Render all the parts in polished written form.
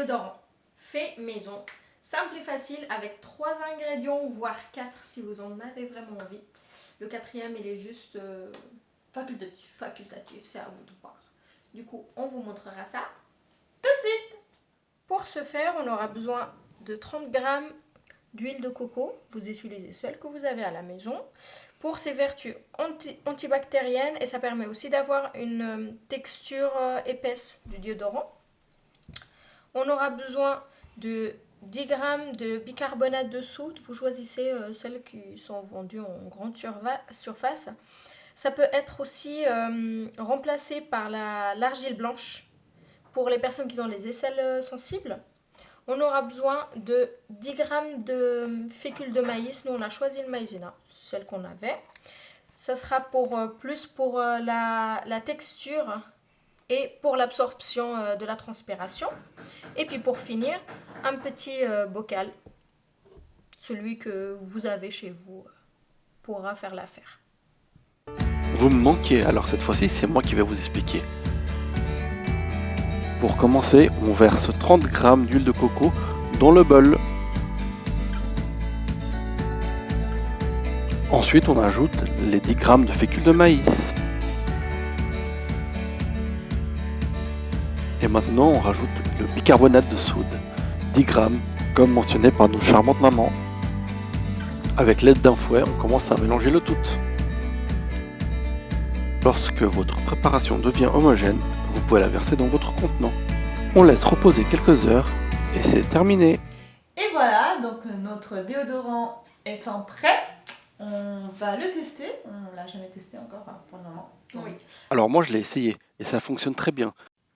déodorant fait maison, simple et facile avec 3 ingrédients, voire 4 si vous en avez vraiment envie. Le 4e, il est juste facultatif, c'est à vous de voir. Du coup, on vous montrera ça tout de suite. Pour ce faire, on aura besoin de 30 g d'huile de coco. Vous utilisez celle que vous avez à la maison. Pour ses vertus antibactériennes, et ça permet aussi d'avoir une texture épaisse du déodorant. On aura besoin de 10 g de bicarbonate de soude. Vous choisissez celles qui sont vendues en grande surface. Ça peut être aussi remplacé par l'argile blanche pour les personnes qui ont les aisselles sensibles. On aura besoin de 10 g de fécule de maïs. Nous, on a choisi le maïzena, celle qu'on avait. Ça sera plus pour la texture et pour l'absorption de la transpiration. Et puis pour finir, un petit bocal, celui que vous avez chez vous, pourra faire l'affaire. Vous me manquez, alors cette fois-ci, c'est moi qui vais vous expliquer. Pour commencer, on verse 30 g d'huile de coco dans le bol. Ensuite, on ajoute les 10 g de fécule de maïs. Et maintenant, on rajoute le bicarbonate de soude, 10 g, comme mentionné par notre charmante maman. Avec l'aide d'un fouet, on commence à mélanger le tout. Lorsque votre préparation devient homogène, vous pouvez la verser dans votre contenant. On laisse reposer quelques heures et c'est terminé. Et voilà, donc notre déodorant est fin prêt. On va le tester. On l'a jamais testé encore pour le moment. Oui. Alors moi je l'ai essayé et ça fonctionne très bien.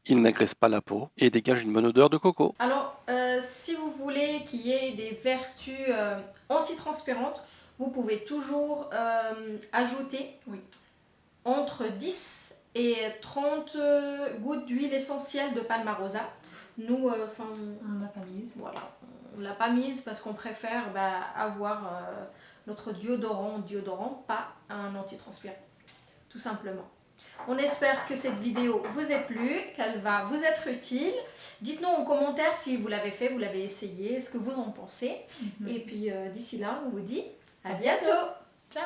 Il n'agresse pas la peau et dégage une bonne odeur de coco. Alors, si vous voulez qu'il y ait des vertus antitranspirantes, vous pouvez toujours ajouter entre 10 et 30 gouttes d'huile essentielle de Palmarosa. Nous, on n'a pas mise. Voilà, on l'a pas mise parce qu'on préfère avoir notre déodorant, pas un antitranspirant, tout simplement. On espère que cette vidéo vous ait plu, qu'elle va vous être utile. Dites-nous en commentaire si vous l'avez fait, vous l'avez essayé, ce que vous en pensez. Et puis d'ici là, on vous dit à bientôt. Ciao.